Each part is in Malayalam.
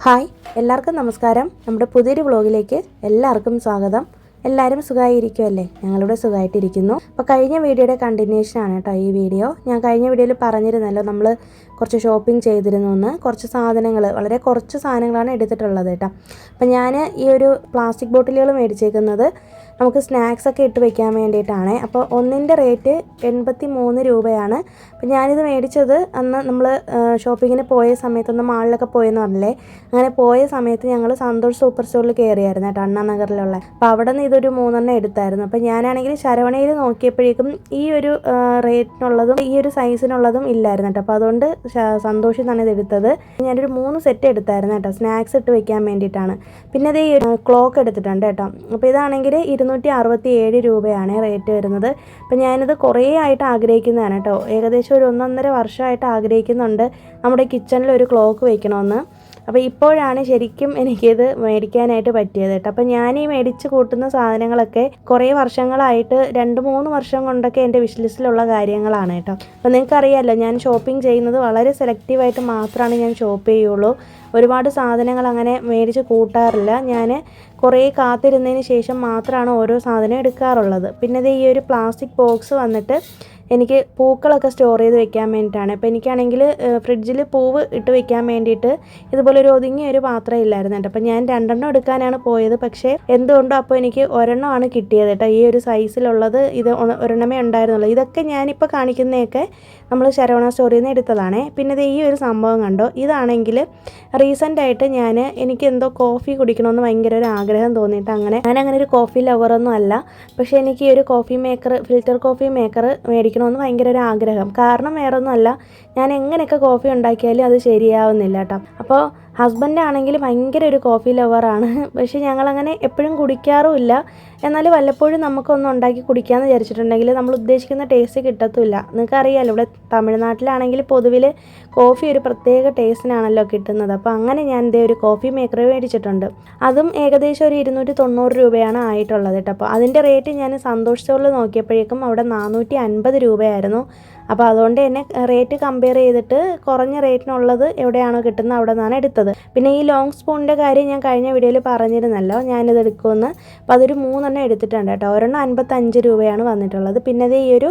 ഹായ് എല്ലാവർക്കും നമസ്കാരം. നമ്മുടെ പുതിയൊരു വ്ളോഗിലേക്ക് എല്ലാവർക്കും സ്വാഗതം. എല്ലാവരും സുഖമായിരിക്കുമല്ലേ? ഞങ്ങളിവിടെ സുഖമായിട്ടിരിക്കുന്നു. അപ്പോൾ കഴിഞ്ഞ വീഡിയോയുടെ കണ്ടിന്യൂഷനാണ് കേട്ടോ ഈ വീഡിയോ. ഞാൻ കഴിഞ്ഞ വീഡിയോയിൽ പറഞ്ഞിരുന്നല്ലോ നമ്മൾ കുറച്ച് ഷോപ്പിംഗ് ചെയ്തിരുന്നു എന്ന്. കുറച്ച് സാധനങ്ങൾ, വളരെ കുറച്ച് സാധനങ്ങളാണ് എടുത്തിട്ടുള്ളത് കേട്ടോ. അപ്പോൾ ഞാൻ ഈ ഒരു പ്ലാസ്റ്റിക് ബോട്ടിലുകൾ മേടിച്ചേക്കുന്നത് നമുക്ക് സ്നാക്സ് ഒക്കെ ഇട്ട് വെക്കാൻ വേണ്ടിയിട്ടാണ്. അപ്പോൾ ഒന്നിൻ്റെ റേറ്റ് 83 രൂപയാണ്. അപ്പോൾ ഞാനിത് മേടിച്ചത് അന്ന് നമ്മൾ ഷോപ്പിങ്ങിന് പോയ സമയത്തൊന്ന് മാളിലൊക്കെ പോയെന്ന് പറഞ്ഞില്ലേ, അങ്ങനെ പോയ സമയത്ത് ഞങ്ങൾ സന്തോഷ് സൂപ്പർ സ്റ്റോറിൽ കയറിയായിരുന്നു കേട്ടോ, അണ്ണാനഗറിലുള്ള. അപ്പോൾ അവിടെ നിന്ന് ഇതൊരു 3 എടുത്തായിരുന്നു. അപ്പോൾ ഞാനാണെങ്കിൽ ശരവണയിൽ നോക്കിയപ്പോഴേക്കും ഈ ഒരു റേറ്റിനുള്ളതും ഈ ഒരു സൈസിനുള്ളതും ഇല്ലായിരുന്നു കേട്ടോ. അപ്പോൾ അതുകൊണ്ട് സന്തോഷിൽ നിന്നാണ് ഇത് എടുത്തത്. ഞാനൊരു 3 സെറ്റ് എടുത്തായിരുന്നു കേട്ടോ, സ്നാക്സ് ഇട്ട് വെക്കാൻ വേണ്ടിയിട്ടാണ്. പിന്നെ ഇത് ഈ ഒരു ക്ലോക്ക് എടുത്തിട്ടുണ്ട് കേട്ടോ. അപ്പോൾ ഇതാണെങ്കിൽ 267 രൂപയാണ് റേറ്റ് വരുന്നത്. അപ്പോൾ ഞാനിത് കുറേ ആയിട്ട് ആഗ്രഹിക്കുന്നതാണ് കേട്ടോ, ഏകദേശം ഒരു 1.5 വർഷമായിട്ട് ആഗ്രഹിക്കുന്നുണ്ട് നമ്മുടെ കിച്ചണിൽ ഒരു ക്ലോക്ക് വെക്കണമെന്ന്. അപ്പോൾ ഇപ്പോഴാണ് ശരിക്കും എനിക്കിത് മേടിക്കാനായിട്ട് പറ്റിയത് കേട്ടോ. അപ്പോൾ ഞാൻ ഈ മേടിച്ച് കൂട്ടുന്ന സാധനങ്ങളൊക്കെ കുറേ വർഷങ്ങളായിട്ട് 2-3 വർഷം കൊണ്ടൊക്കെ എൻ്റെ വിഷ് ലിസ്റ്റിലുള്ള കാര്യങ്ങളാണ് കേട്ടോ. അപ്പോൾ നിങ്ങൾക്കറിയാമല്ലോ, ഞാൻ ഷോപ്പിംഗ് ചെയ്യുന്നത് വളരെ സെലക്റ്റീവായിട്ട് മാത്രമാണ് ഞാൻ ഷോപ്പ് ചെയ്യുള്ളൂ. ഒരുപാട് സാധനങ്ങൾ അങ്ങനെ മേടിച്ച് കൂട്ടാറില്ല. ഞാൻ കുറേ കാത്തിരുന്നതിന് ശേഷം മാത്രമാണ് ഓരോ സാധനം എടുക്കാറുള്ളത്. പിന്നെ ഇത് ഈ ഒരു പ്ലാസ്റ്റിക് ബോക്സ് വന്നിട്ട് എനിക്ക് പൂക്കളൊക്കെ സ്റ്റോർ ചെയ്ത് വെക്കാൻ വേണ്ടിയിട്ടാണ്. അപ്പോൾ എനിക്കാണെങ്കിൽ ഫ്രിഡ്ജിൽ പൂവ് ഇട്ട് വെക്കാൻ വേണ്ടിയിട്ട് ഇതുപോലെ ഒരു ഒതുങ്ങിയ ഒരു പാത്രം ഇല്ലായിരുന്നു കേട്ടോ. അപ്പോൾ ഞാൻ 2 എടുക്കാനാണ് പോയത്. പക്ഷേ എന്തുകൊണ്ടോ അപ്പോൾ എനിക്ക് ഒരെണ്ണമാണ് കിട്ടിയത് കേട്ടോ, ഈ ഒരു സൈസിലുള്ളത്. ഇത് ഒരെണ്ണമേ ഉണ്ടായിരുന്നുള്ളൂ. ഇതൊക്കെ ഞാനിപ്പോൾ കാണിക്കുന്നതൊക്കെ നമ്മൾ ശരവണ സ്റ്റോറിൽ നിന്ന് എടുത്തതാണ്. പിന്നെ ഇത് ഈ ഒരു സംഭവം കണ്ടോ, ഇതാണെങ്കിൽ റീസെൻ്റായിട്ട് എനിക്ക് എന്തോ കോഫി കുടിക്കണമെന്ന് ഭയങ്കര ഒരു ആഗ്രഹം തോന്നിയിട്ട് ഞാനങ്ങനെ ഒരു കോഫി ലവറൊന്നും അല്ല. പക്ഷേ എനിക്ക് ഈ ഒരു coffee maker, filter coffee maker മേടിക്കണമെന്ന് ഭയങ്കര ഒരു ആഗ്രഹം. കാരണം വേറൊന്നുമല്ല, ഞാൻ എങ്ങനെയൊക്കെ കോഫി ഉണ്ടാക്കിയാലും അത് ശരിയാവുന്നില്ല കേട്ടോ. അപ്പോൾ ഹസ്ബൻഡാണെങ്കിൽ ഭയങ്കര ഒരു കോഫി ലവറാണ്. പക്ഷേ ഞങ്ങളങ്ങനെ എപ്പോഴും കുടിക്കാറുമില്ല. എന്നാൽ വല്ലപ്പോഴും നമുക്കൊന്നും ഉണ്ടാക്കി കുടിക്കാമെന്ന് വിചാരിച്ചിട്ടുണ്ടെങ്കിൽ നമ്മൾ ഉദ്ദേശിക്കുന്ന ടേസ്റ്റ് കിട്ടത്തില്ല. നിങ്ങൾക്കറിയാമല്ലോ, ഇവിടെ തമിഴ്നാട്ടിലാണെങ്കിൽ പൊതുവിൽ കോഫി ഒരു പ്രത്യേക ടേസ്റ്റിനാണല്ലോ കിട്ടുന്നത്. അപ്പോൾ അങ്ങനെ ഞാൻ ഇതേ ഒരു കോഫി മേക്കർ മേടിച്ചിട്ടുണ്ട്. അതും ഏകദേശം ഒരു 290 രൂപയാണ് ആയിട്ടുള്ളത് കേട്ടോ. അപ്പോൾ അതിൻ്റെ റേറ്റ് ഞാൻ സന്തോഷ് സ്റ്റോറിൽ നോക്കിയപ്പോഴേക്കും അവിടെ 450 രൂപയായിരുന്നു. അപ്പോൾ അതുകൊണ്ട് തന്നെ റേറ്റ് കമ്പയർ ചെയ്തിട്ട് കുറഞ്ഞ റേറ്റിനുള്ളത് എവിടെയാണോ കിട്ടുന്നത് അവിടെ നിന്നാണ് എടുത്തത്. പിന്നെ ഈ ലോങ് സ്പൂണിൻ്റെ കാര്യം ഞാൻ കഴിഞ്ഞ വീഡിയോയിൽ പറഞ്ഞിരുന്നല്ലോ, ഞാനിത് എടുക്കുമെന്ന്. അപ്പോൾ അതൊരു 3 എടുത്തിട്ടുണ്ട് കേട്ടോ. ഒരെണ്ണം 55 രൂപയാണ് വന്നിട്ടുള്ളത്. പിന്നെ ഇത് ഈ ഒരു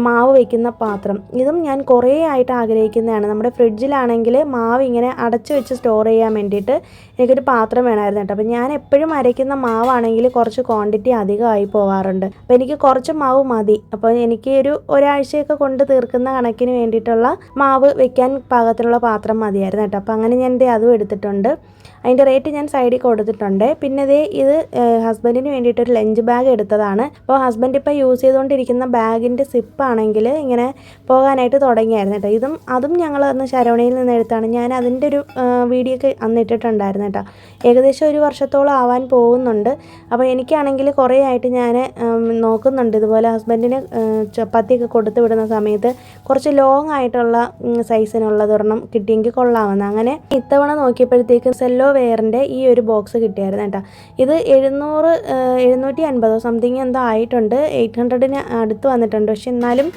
മാവ് വയ്ക്കുന്ന പാത്രം, ഇതും ഞാൻ കുറേ ആയിട്ട് ആഗ്രഹിക്കുന്നതാണ്. നമ്മുടെ ഫ്രിഡ്ജിലാണെങ്കിൽ മാവ് ഇങ്ങനെ അടച്ചു വെച്ച് സ്റ്റോർ ചെയ്യാൻ വേണ്ടിയിട്ട് എനിക്കൊരു പാത്രം വേണമായിരുന്നു കേട്ടോ. അപ്പോൾ ഞാൻ എപ്പോഴും അരയ്ക്കുന്ന മാവാണെങ്കിൽ കുറച്ച് ക്വാണ്ടിറ്റി അധികമായി പോകാറുണ്ട്. അപ്പോൾ എനിക്ക് കുറച്ച് മാവ് മതി. അപ്പോൾ എനിക്ക് ഒരാഴ്ചയൊക്കെ കൊണ്ട് തീർക്കുന്ന കണക്കിന് വേണ്ടിയിട്ടുള്ള മാവ് വെക്കാൻ പാകത്തിലുള്ള പാത്രം മതിയായിരുന്നു കേട്ടോ. അപ്പോൾ അങ്ങനെ ഞാൻ അതും എടുത്തിട്ടുണ്ട്. അതിൻ്റെ റേറ്റ് ഞാൻ സൈഡിൽ കൊടുത്തിട്ടുണ്ട്. പിന്നെ ഇത് ഹസ്ബൻഡിന് വേണ്ടിയിട്ടൊരു ലഞ്ച് ബാഗ് എടുത്തതാണ്. അപ്പോൾ ഹസ്ബൻഡ് ഇപ്പോൾ യൂസ് ചെയ്തുകൊണ്ടിരിക്കുന്ന ബാഗിൻ്റെ സിപ്പാണെങ്കിൽ ഇങ്ങനെ പോകാനായിട്ട് തുടങ്ങിയായിരുന്നു കേട്ടോ. അതും ഞങ്ങൾ അന്ന് ശരവണയിൽ നിന്ന് എടുത്താണ്. ഞാൻ അതിൻ്റെ ഒരു വീഡിയോ ഒക്കെ അന്ന് ഇട്ടിട്ടുണ്ടായിരുന്നു കേട്ടോ. ഏകദേശം 1 വർഷത്തോളം ആവാൻ പോകുന്നുണ്ട്. അപ്പോൾ എനിക്കാണെങ്കിൽ കുറേ ആയിട്ട് ഞാൻ നോക്കുന്നുണ്ട്, ഇതുപോലെ ഹസ്ബൻഡിന് ചപ്പാത്തിയൊക്കെ കൊടുത്തു വിടുന്ന സമയത്ത് കുറച്ച് ലോങ് ആയിട്ടുള്ള സൈസിനുള്ളതൊരെണ്ണം കിട്ടിയെങ്കിൽ കൊള്ളാമെന്ന്. അങ്ങനെ ഇത്തവണ നോക്കിയപ്പോഴത്തേക്കും സെല്ലോ വെയറിൻ്റെ ഈ ഒരു ബോക്സ് കിട്ടിയായിരുന്നു കേട്ടോ. ഇത് 750 സംതിങ് എന്തോ ആയിട്ടുണ്ട്, 800 അടുത്ത് വന്നിട്ടുണ്ട്. പക്ഷെ എന്നാലും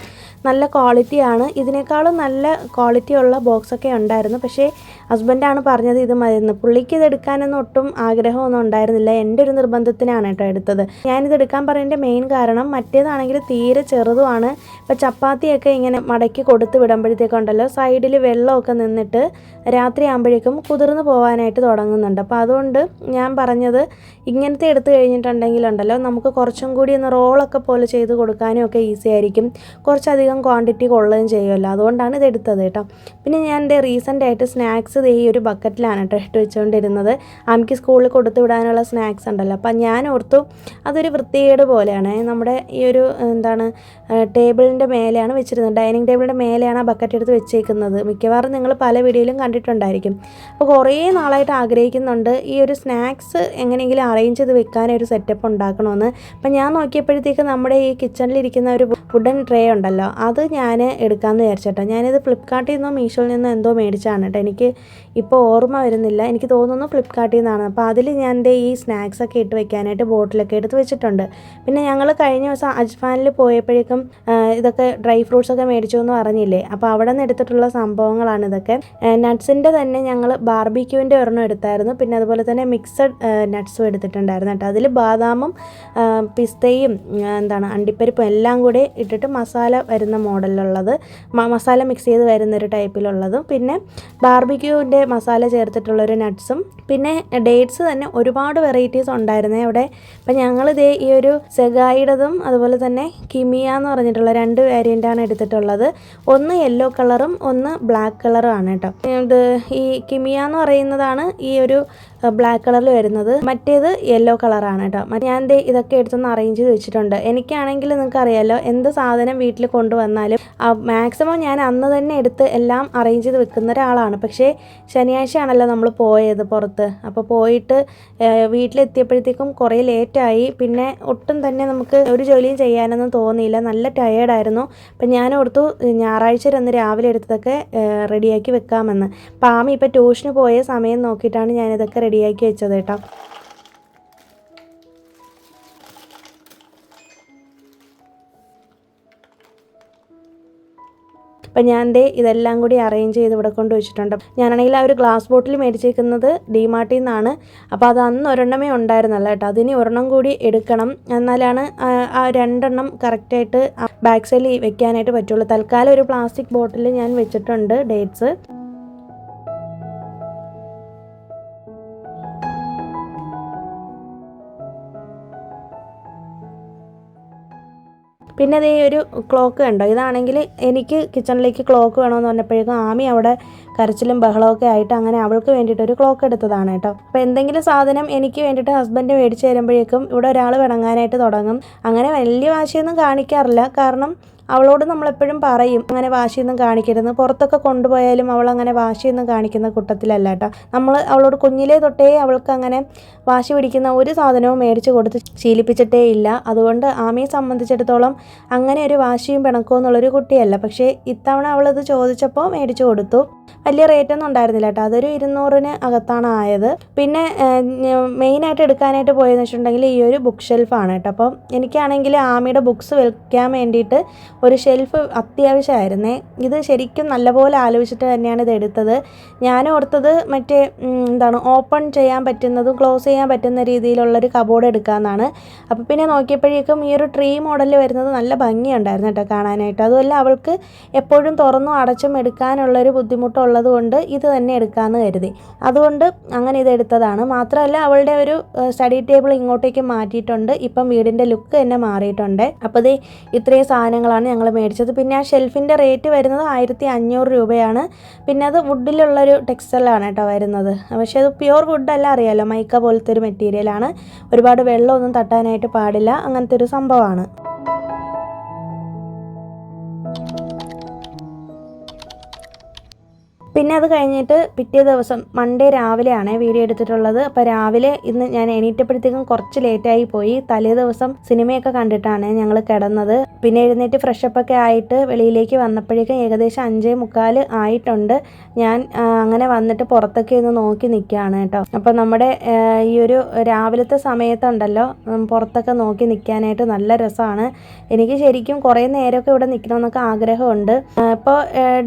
നല്ല ക്വാളിറ്റിയാണ്. ഇതിനേക്കാളും നല്ല ക്വാളിറ്റി ഉള്ള ബോക്സൊക്കെ ഉണ്ടായിരുന്നു. പക്ഷേ ഹസ്ബൻഡാണ് പറഞ്ഞത് ഇത് മതിയെന്ന്. പുള്ളിക്ക് ഇത് എടുക്കാനൊന്നും ഒട്ടും ആഗ്രഹമൊന്നും ഉണ്ടായിരുന്നില്ല. എൻ്റെ ഒരു നിർബന്ധത്തിനാണ് കേട്ടോ എടുത്തത്. ഞാനിത് എടുക്കാൻ പറയുന്നതിൻ്റെ മെയിൻ കാരണം മറ്റേതാണെങ്കിൽ തീരെ ചെറുതുമാണ്. ഇപ്പോൾ ചപ്പാത്തിയൊക്കെ ഇങ്ങനെ മടക്കി കൊടുത്ത് വിടുമ്പോഴത്തേക്കുണ്ടല്ലോ സൈഡിൽ വെള്ളമൊക്കെ നിന്നിട്ട് രാത്രി ആകുമ്പോഴേക്കും കുതിർന്ന് പോകാനായിട്ട് തുടങ്ങുന്നുണ്ട്. അപ്പോൾ അതുകൊണ്ട് ഞാൻ പറഞ്ഞത് ഇങ്ങനത്തെ എടുത്തു കഴിഞ്ഞിട്ടുണ്ടെങ്കിലുണ്ടല്ലോ നമുക്ക് കുറച്ചും കൂടി ഒന്ന് റോളൊക്കെ പോലെ ചെയ്ത് കൊടുക്കാനും ഒക്കെ ഈസി ആയിരിക്കും. കുറച്ചധികം ക്വാണ്ടിറ്റി കൊള്ളുകയും ചെയ്യുമല്ലോ. അതുകൊണ്ടാണ് ഇത് എടുത്തത് കേട്ടോ. പിന്നെ ഞാൻ റീസെൻ്റായിട്ട് സ്നാക്സ് ഈ ഒരു ബക്കറ്റിലാണ് കേട്ടോ ഇട്ട് വെച്ചുകൊണ്ടിരുന്നത്. ആമിക്ക് സ്കൂളിൽ കൊടുത്തു വിടാനുള്ള സ്നാക്സ് ഉണ്ടല്ലോ. അപ്പം ഞാൻ ഓർത്തു അതൊരു വൃത്തികേട് പോലെയാണ്. നമ്മുടെ ഈ ഒരു ടേബിളിൻ്റെ മേലെയാണ് വെച്ചിരുന്നത്, ഡൈനിങ് ടേബിളിൻ്റെ മേലെയാണ് ആ ബക്കറ്റ് എടുത്ത് വെച്ചേക്കുന്നത്. മിക്കവാറും നിങ്ങൾ പല വീഡിയോയിലും കണ്ടിട്ടുണ്ടായിരിക്കും. അപ്പോൾ കുറേ നാളായിട്ട് ആഗ്രഹിക്കുന്നുണ്ട് ഈ ഒരു സ്നാക്സ് എങ്ങനെയെങ്കിലും അറേഞ്ച് ചെയ്ത് വെക്കാനൊരു സെറ്റപ്പ് ഉണ്ടാക്കണമെന്ന്. അപ്പം ഞാൻ നോക്കിയപ്പോഴത്തേക്ക് നമ്മുടെ ഈ കിച്ചണിലിരിക്കുന്ന ഒരു വുഡൻ ട്രേ ഉണ്ടല്ലോ, അത് ഞാൻ എടുക്കാമെന്ന് വിചാരിച്ചിട്ടോ. ഞാനിത് ഫ്ലിപ്കാർട്ടിൽ നിന്നോ മീഷോയിൽ നിന്നോ എന്തോ മേടിച്ചാണ് കേട്ടോ. എനിക്ക് ഇപ്പോൾ ഓർമ്മ വരുന്നില്ല, എനിക്ക് തോന്നുന്നു ഫ്ലിപ്കാർട്ടിൽ നിന്നാണ്. അപ്പോൾ അതിൽ ഞാൻ ഈ സ്നാക്സൊക്കെ ഇട്ട് വെക്കാനായിട്ട് ബോട്ടിലൊക്കെ എടുത്ത് വെച്ചിട്ടുണ്ട്. പിന്നെ ഞങ്ങൾ കഴിഞ്ഞ ദിവസം അജ്ഫാനിൽ പോയപ്പോഴേക്കും ഇതൊക്കെ ഡ്രൈ ഫ്രൂട്ട്സൊക്കെ മേടിച്ചു എന്ന് പറഞ്ഞില്ലേ, അപ്പോൾ അവിടെ നിന്ന് എടുത്തിട്ടുള്ള സംഭവങ്ങളാണ് ഇതൊക്കെ. നട്ട്സിൻ്റെ തന്നെ ഞങ്ങൾ ബാർബിക്യൂവിൻ്റെ ഒരെണ്ണം എടുത്തായിരുന്നു. പിന്നെ അതുപോലെ തന്നെ മിക്സഡ് നട്ട്സും എടുത്തിട്ടുണ്ടായിരുന്നു കേട്ടോ. അതിൽ ബാദാമും പിസ്തയും അണ്ടിപ്പരിപ്പും എല്ലാം കൂടി ഇട്ടിട്ട് മസാല വരുന്ന മോഡലിലുള്ളത്, മസാല മിക്സ് ചെയ്ത് വരുന്നൊരു ടൈപ്പിലുള്ളതും, പിന്നെ ബാർബിക്യൂവിൻ്റെ മസാല ചേർത്തിട്ടുള്ളൊരു നട്ട്സും, പിന്നെ ഡേറ്റ്സ് തന്നെ ഒരുപാട് വെറൈറ്റീസ് ഉണ്ടായിരുന്നേ അവിടെ. അപ്പം ഞങ്ങളിതേ ഈ ഒരു സെഗായിടതും അതുപോലെ തന്നെ കിമിയ എന്ന് പറഞ്ഞിട്ടുള്ള 2 വേരിയൻ്റാണ് എടുത്തിട്ടുള്ളത്. ഒന്ന് യെല്ലോ കളറും ഒന്ന് ബ്ലാക്ക് കളറും ആണ് കേട്ടോ. ഇത് ഈ കിമിയ എന്ന് പറയുന്നതാണ് ഈ ഒരു ബ്ലാക്ക് കളറിൽ വരുന്നത്, മറ്റേത് യെല്ലോ കളറാണ് കേട്ടോ. ഞാൻ ഇതൊക്കെ എടുത്തൊന്ന് അറേഞ്ച് ചെയ്ത് വെച്ചിട്ടുണ്ട്. എനിക്കാണെങ്കിൽ നിങ്ങൾക്ക് അറിയാമല്ലോ, എന്ത് സാധനം വീട്ടിൽ കൊണ്ടുവന്നാലും മാക്സിമം ഞാൻ അന്ന് തന്നെ എടുത്ത് എല്ലാം അറേഞ്ച് ചെയ്ത് വെക്കുന്ന ഒരാളാണ്. പക്ഷേ ശനിയാഴ്ചയാണല്ലോ നമ്മൾ പോയത് പുറത്ത്. അപ്പോൾ പോയിട്ട് വീട്ടിലെത്തിയപ്പോഴത്തേക്കും കുറേ ലേറ്റായി. പിന്നെ ഒട്ടും തന്നെ നമുക്ക് ഒരു ജോലിയും ചെയ്യാനൊന്നും തോന്നിയില്ല, നല്ല ടയേർഡായിരുന്നു. അപ്പം ഞാൻ ഓർത്തു ഞായറാഴ്ച അന്ന് രാവിലെ എടുത്തതൊക്കെ റെഡിയാക്കി വെക്കാമെന്ന്. പാമി ഇപ്പോൾ ട്യൂഷന് പോയ സമയം നോക്കിയിട്ടാണ് ഞാനിതൊക്കെ റെഡിയാക്കി വെച്ചത് കേട്ടോ. അപ്പം ഞാൻ ഇതെല്ലാം കൂടി അറേഞ്ച് ചെയ്ത് ഇവിടെ കൊണ്ട് വെച്ചിട്ടുണ്ട്. ഞാനാണെങ്കിൽ ആ ഒരു ഗ്ലാസ് ബോട്ടിൽ മേടിച്ചേക്കുന്നത് ഡിമാർട്ടിൽ നിന്നാണ്. അപ്പോൾ അത് അന്ന് ഒരെണ്ണമേ ഉണ്ടായിരുന്നല്ലോ കേട്ടോ. അതിന് ഒരെണ്ണം കൂടി എടുക്കണം, എന്നാലാണ് ആ 2 എണ്ണം കറക്റ്റായിട്ട് ബാക്ക് സൈഡിൽ വെക്കാനായിട്ട് പറ്റുള്ളൂ. തൽക്കാലം ഒരു പ്ലാസ്റ്റിക് ബോട്ടിൽ ഞാൻ വെച്ചിട്ടുണ്ട് ഡേറ്റ്സ്. പിന്നെ അതേ ഒരു ക്ലോക്ക് കണ്ടോ, ഇതാണെങ്കിൽ എനിക്ക് കിച്ചണിലേക്ക് ക്ലോക്ക് വേണമെന്ന് പറഞ്ഞപ്പോഴേക്കും ആമി അവിടെ കരച്ചിലും ബഹളമൊക്കെ ആയിട്ട് അങ്ങനെ അവൾക്ക് വേണ്ടിയിട്ടൊരു ക്ലോക്ക് എടുത്തതാണ് കേട്ടോ. അപ്പോൾ എന്തെങ്കിലും സാധനം എനിക്ക് വേണ്ടിയിട്ട് ഹസ്ബൻഡ് മേടിച്ച് തരുമ്പോഴേക്കും ഇവിടെ ഒരാൾ പിണങ്ങാനായിട്ട് തുടങ്ങും. അങ്ങനെ വലിയ വാശിയൊന്നും കാണിക്കാറില്ല, കാരണം അവളോട് നമ്മളെപ്പോഴും പറയും അങ്ങനെ വാശിയൊന്നും കാണിക്കരുത്. പുറത്തൊക്കെ കൊണ്ടുപോയാലും അവൾ അങ്ങനെ വാശിയൊന്നും കാണിക്കുന്ന കൂട്ടത്തിലല്ല കേട്ടോ. നമ്മൾ അവളോട് കുഞ്ഞിലേ തൊട്ടേ അവൾക്ക് അങ്ങനെ വാശി പിടിക്കുന്ന ഒരു സാധനവും മേടിച്ച് കൊടുത്ത് ശീലിപ്പിച്ചിട്ടേ ഇല്ല. അതുകൊണ്ട് ആമിയെ സംബന്ധിച്ചിടത്തോളം അങ്ങനെ ഒരു വാശിയും പിണക്കവും എന്നുള്ളൊരു കുട്ടിയല്ല. പക്ഷേ ഇത്തവണ അവളത് ചോദിച്ചപ്പോൾ മേടിച്ച് കൊടുത്തു. വലിയ റേറ്റൊന്നും ഉണ്ടായിരുന്നില്ല കേട്ടോ, അതൊരു 200-ന് അകത്താണ് ആയത്. പിന്നെ മെയിനായിട്ട് എടുക്കാനായിട്ട് പോയെന്ന് വെച്ചിട്ടുണ്ടെങ്കിൽ ഈ ഒരു ബുക്ക് ഷെൽഫാണ് കേട്ടോ. അപ്പം എനിക്കാണെങ്കിൽ ആമിയുടെ ബുക്സ് വെക്കാൻ വേണ്ടിയിട്ട് ഒരു ഷെൽഫ് അത്യാവശ്യമായിരുന്നേ. ഇത് ശരിക്കും നല്ലപോലെ ആലോചിച്ചിട്ട് തന്നെയാണ് ഇത് എടുത്തത്. ഞാൻ ഓർത്തത് മറ്റേ ഓപ്പൺ ചെയ്യാൻ പറ്റുന്നതും ക്ലോസ് ചെയ്യാൻ പറ്റുന്ന രീതിയിലുള്ളൊരു കബോർഡ് എടുക്കാമെന്നാണ്. അപ്പോൾ പിന്നെ നോക്കിയപ്പോഴേക്കും ഈ ഒരു ട്രീ മോഡലിൽ വരുന്നത് നല്ല ഭംഗിയുണ്ടായിരുന്നു കേട്ടോ കാണാനായിട്ട്. അതുമല്ല അവൾക്ക് എപ്പോഴും തുറന്നും അടച്ചും എടുക്കാനുള്ളൊരു ബുദ്ധിമുട്ടുള്ളത് കൊണ്ട് ഇത് തന്നെ എടുക്കാമെന്ന് കരുതി. അതുകൊണ്ട് അങ്ങനെ ഇത് എടുത്തതാണ്. മാത്രമല്ല അവളുടെ ഒരു സ്റ്റഡി ടേബിൾ ഇങ്ങോട്ടേക്ക് മാറ്റിയിട്ടുണ്ട്. ഇപ്പം വീടിൻ്റെ ലുക്ക് തന്നെ മാറിയിട്ടുണ്ട്. അപ്പോൾ ഇത്രയും സാധനങ്ങളാണ് ഞങ്ങൾ മേടിച്ചത്. പിന്നെ ആ ഷെൽഫിൻ്റെ റേറ്റ് വരുന്നത് 1500 രൂപയാണ്. പിന്നെ അത് വുഡിലുള്ളൊരു ടെക്സ്റ്റൈലാണ് കേട്ടോ വരുന്നത്. പക്ഷേ അത് പ്യുവർ വുഡല്ല, അറിയാമല്ലോ, മൈക്ക പോലത്തെ ഒരു മെറ്റീരിയലാണ്. ഒരുപാട് വെള്ളമൊന്നും തട്ടാനായിട്ട് പാടില്ല, അങ്ങനത്തെ ഒരു സംഭവമാണ്. പിന്നെ അത് കഴിഞ്ഞിട്ട് പിറ്റേ ദിവസം മൺഡേ രാവിലെയാണ് വീഡിയോ എടുത്തിട്ടുള്ളത്. അപ്പോൾ രാവിലെ ഇന്ന് ഞാൻ എണീറ്റപ്പോഴത്തേക്കും കുറച്ച് ലേറ്റായി പോയി. തലേ ദിവസം സിനിമയൊക്കെ കണ്ടിട്ടാണ് ഞങ്ങൾ കിടന്നത്. പിന്നെ എഴുന്നേറ്റ് ഫ്രഷപ്പൊക്കെ ആയിട്ട് വെളിയിലേക്ക് വന്നപ്പോഴേക്കും ഏകദേശം 5:45 ആയിട്ടുണ്ട്. ഞാൻ അങ്ങനെ വന്നിട്ട് പുറത്തൊക്കെ ഒന്ന് നോക്കി നിൽക്കുകയാണ് കേട്ടോ. അപ്പോൾ നമ്മുടെ ഈ ഒരു രാവിലത്തെ സമയത്തുണ്ടല്ലോ പുറത്തൊക്കെ നോക്കി നിൽക്കാനായിട്ട് നല്ല രസമാണ്. എനിക്ക് ശരിക്കും കുറേ നേരമൊക്കെ ഇവിടെ നിൽക്കണമെന്നൊക്കെ ആഗ്രഹമുണ്ട്. ഇപ്പോൾ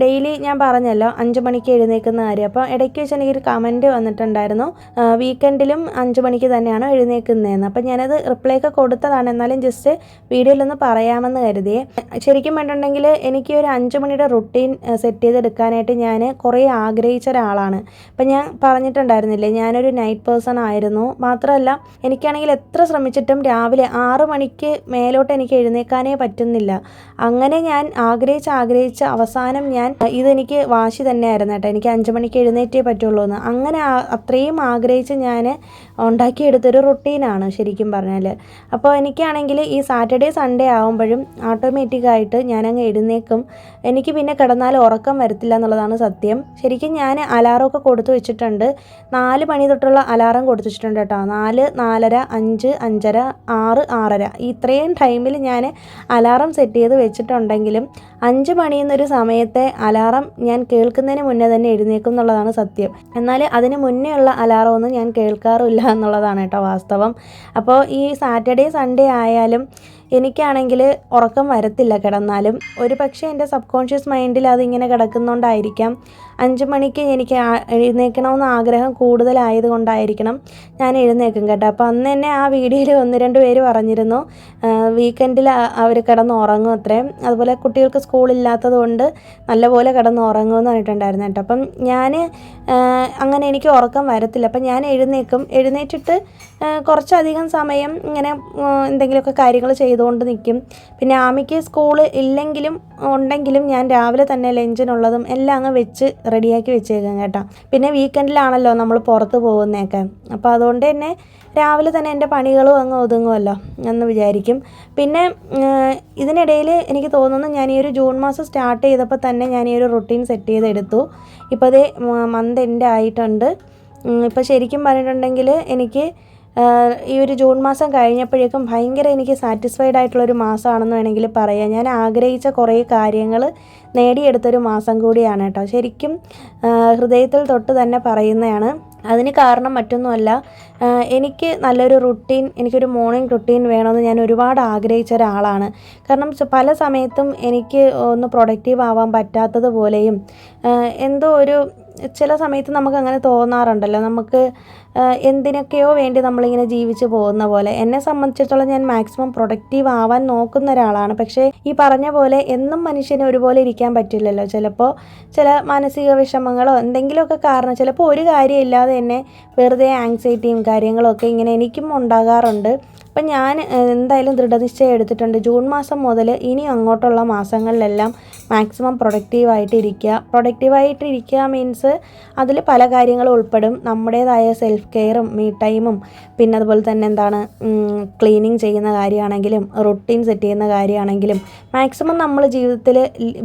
ഡെയിലി ഞാൻ പറഞ്ഞല്ലോ 5 മണിക്ക് എഴുന്നേൽക്കുന്ന കാര്യം. അപ്പോൾ ഇടയ്ക്ക് വെച്ച് എനിക്കൊരു കമൻറ്റ് വന്നിട്ടുണ്ടായിരുന്നു, വീക്കെൻഡിലും 5 മണിക്ക് തന്നെയാണോ എഴുന്നേൽക്കുന്നതെന്ന്. അപ്പോൾ ഞാനത് റിപ്ലൈ ഒക്കെ കൊടുത്തതാണ്, എന്നാലും ജസ്റ്റ് വീഡിയോയിലൊന്ന് പറയാമെന്ന് കരുതിയേ. ശരിക്കും വേണ്ടിയിട്ടുണ്ടെങ്കിൽ എനിക്ക് ഒരു 5 മണിയുടെ റുട്ടീൻ സെറ്റ് ചെയ്തെടുക്കാനായിട്ട് ഞാൻ കുറേ ആഗ്രഹിച്ച ഒരാളാണ്. അപ്പം ഞാൻ പറഞ്ഞിട്ടുണ്ടായിരുന്നില്ലേ, ഞാനൊരു നൈറ്റ് പേഴ്സൺ ആയിരുന്നു. മാത്രമല്ല എനിക്കാണെങ്കിൽ എത്ര ശ്രമിച്ചിട്ടും രാവിലെ 6 മണിക്ക് മേലോട്ട് എനിക്ക് എഴുന്നേൽക്കാനേ പറ്റുന്നില്ല. അങ്ങനെ ഞാൻ ആഗ്രഹിച്ച് അവസാനം ഇതെനിക്ക് വാശി തന്നെയായിരുന്നു. ഉണ്ടായിരുന്നു കേട്ടോ, എനിക്ക് 5 മണിക്ക് എഴുന്നേറ്റേ പറ്റുള്ളൂ എന്ന്. അങ്ങനെ അത്രയും ആഗ്രഹിച്ച് ഞാൻ ഉണ്ടാക്കിയെടുത്തൊരു റുട്ടീനാണ് ശരിക്കും പറഞ്ഞാൽ. അപ്പോൾ എനിക്കാണെങ്കിൽ ഈ സാറ്റർഡേ സൺഡേ ആകുമ്പോഴും ഓട്ടോമാറ്റിക്കായിട്ട് ഞാനങ്ങ് എഴുന്നേക്കും. എനിക്ക് പിന്നെ കിടന്നാൽ ഉറക്കം വരത്തില്ല എന്നുള്ളതാണ് സത്യം. ശരിക്കും ഞാൻ അലാറമൊക്കെ കൊടുത്തു വെച്ചിട്ടുണ്ട്. 4 മണി തൊട്ടുള്ള അലാറം കൊടുത്തു വെച്ചിട്ടുണ്ട് കേട്ടോ. 4, 4:30, 5, 5:30, 6, 6:30 ഇത്രയും ടൈമിൽ ഞാൻ അലാറം സെറ്റ് ചെയ്ത് വെച്ചിട്ടുണ്ടെങ്കിലും 5 മണിയെന്നൊരു സമയത്തെ അലാറം ഞാൻ കേൾക്കുന്നതിന് മുന്നേ തന്നെ എഴുന്നേക്കും എന്നുള്ളതാണ് സത്യം. എന്നാൽ അതിന് മുന്നേ ഉള്ള അലാറമൊന്നും ഞാൻ കേൾക്കാറില്ല എന്നുള്ളതാണ് കേട്ടോ വാസ്തവം. അപ്പോൾ ഈ സാറ്റർഡേ സൺഡേ ആയാലും എനിക്കാണെങ്കിൽ ഉറക്കം വരത്തില്ല കിടന്നാലും. ഒരു പക്ഷേ എൻ്റെ സബ് കോൺഷ്യസ് മൈൻഡിൽ അതിങ്ങനെ കിടക്കുന്നതുകൊണ്ടായിരിക്കാം 5 മണിക്ക് എനിക്ക് എഴുന്നേൽക്കണമെന്ന് ആഗ്രഹം കൂടുതലായതുകൊണ്ടായിരിക്കണം ഞാൻ എഴുന്നേൽക്കും കേട്ടോ. അപ്പോൾ അന്ന് തന്നെ ആ വീഡിയോയിൽ 1-2 പേര് പറഞ്ഞിരുന്നു വീക്കെൻഡിൽ അവർ കിടന്ന് ഉറങ്ങും അത്രയും, അതുപോലെ കുട്ടികൾക്ക് സ്കൂളില്ലാത്തത് കൊണ്ട് നല്ലപോലെ കിടന്ന് ഉറങ്ങുമെന്ന് പറഞ്ഞിട്ടുണ്ടായിരുന്നു കേട്ടോ. അപ്പം ഞാൻ അങ്ങനെ എനിക്ക് ഉറക്കം വരത്തില്ല. അപ്പം ഞാൻ എഴുന്നേറ്റിട്ട് കുറച്ചധികം സമയം ഇങ്ങനെ എന്തെങ്കിലുമൊക്കെ കാര്യങ്ങൾ ചെയ്തുകൊണ്ട് നിൽക്കും. പിന്നെ ആമിക്ക് സ്കൂൾ ഇല്ലെങ്കിലും ഉണ്ടെങ്കിലും ഞാൻ രാവിലെ തന്നെ ലഞ്ചിനുള്ളതും എല്ലാം അങ്ങ് വെച്ച് റെഡിയാക്കി വെച്ചേക്കാം കേട്ടോ. പിന്നെ വീക്കെൻഡിലാണല്ലോ നമ്മൾ പുറത്ത് പോകുന്നതൊക്കെ, അപ്പോൾ അതുകൊണ്ട് തന്നെ രാവിലെ തന്നെ എൻ്റെ പണികളും അങ്ങ് ഒതുങ്ങുമല്ലോ എന്ന് വിചാരിക്കും. പിന്നെ ഇതിനിടയിൽ എനിക്ക് തോന്നുന്നു ഞാൻ ഈ ഒരു ജൂൺ മാസം സ്റ്റാർട്ട് ചെയ്തപ്പോൾ തന്നെ ഞാൻ ഈ ഒരു റുട്ടീൻ സെറ്റ് ചെയ്തെടുത്തു. ഇപ്പോൾ അതേ മന്ത് എൻഡ് ആയിട്ടുണ്ട്. ഇപ്പോൾ ശരിക്കും പറഞ്ഞിട്ടുണ്ടെങ്കിൽ എനിക്ക് ഈ ഒരു ജൂൺ മാസം കഴിഞ്ഞപ്പോഴേക്കും ഭയങ്കര എനിക്ക് സാറ്റിസ്ഫൈഡ് ആയിട്ടുള്ളൊരു മാസമാണെന്ന് വേണമെങ്കിൽ പറയാം. ഞാൻ ആഗ്രഹിച്ച കുറേ കാര്യങ്ങൾ നേടിയെടുത്തൊരു മാസം കൂടിയാണ് കേട്ടോ. ശരിക്കും ഹൃദയത്തിൽ തൊട്ട് തന്നെ പറയുന്നതാണ്. അതിന് കാരണം മറ്റൊന്നുമല്ല, എനിക്ക് നല്ലൊരു റുട്ടീൻ, എനിക്കൊരു മോർണിംഗ് റുട്ടീൻ വേണമെന്ന് ഞാൻ ഒരുപാട് ആഗ്രഹിച്ച ഒരാളാണ്. കാരണം പല സമയത്തും എനിക്ക് ഒന്ന് പ്രൊഡക്റ്റീവ് ആവാൻ പറ്റാത്തതുപോലെയും എന്തോ ഒരു ചില സമയത്ത് നമുക്കങ്ങനെ തോന്നാറുണ്ടല്ലോ, നമുക്ക് എന്തിനൊക്കെയോ വേണ്ടി നമ്മളിങ്ങനെ ജീവിച്ച് പോകുന്ന പോലെ. എന്നെ സംബന്ധിച്ചിടത്തോളം ഞാൻ മാക്സിമം പ്രൊഡക്റ്റീവ് ആവാൻ നോക്കുന്ന ഒരാളാണ്. പക്ഷേ ഈ പറഞ്ഞ പോലെ എന്നും മനുഷ്യന് ഒരുപോലെ ഇരിക്കാൻ പറ്റില്ലല്ലോ. ചിലപ്പോൾ ചില മാനസിക വിഷമങ്ങളോ എന്തെങ്കിലുമൊക്കെ കാരണം ചിലപ്പോൾ ഒരു കാര്യമില്ലാതെ തന്നെ വെറുതെ ആങ്സൈറ്റിയും കാര്യങ്ങളൊക്കെ ഇങ്ങനെ എനിക്കും ഉണ്ടാകാറുണ്ട്. അപ്പം ഞാൻ എന്തായാലും ദൃഢനിശ്ചയം എടുത്തിട്ടുണ്ട്, ജൂൺ മാസം മുതൽ ഇനി അങ്ങോട്ടുള്ള മാസങ്ങളിലെല്ലാം മാക്സിമം പ്രൊഡക്റ്റീവായിട്ടിരിക്കുക മീൻസ് അതിൽ പല കാര്യങ്ങളും ഉൾപ്പെടും. നമ്മുടേതായ സെൽഫ് കെയറും മീ ടൈമും, പിന്നെ അതുപോലെ തന്നെ ക്ലീനിങ് ചെയ്യുന്ന കാര്യമാണെങ്കിലും റുട്ടീൻ സെറ്റ് ചെയ്യുന്ന കാര്യമാണെങ്കിലും മാക്സിമം നമ്മൾ ജീവിതത്തിൽ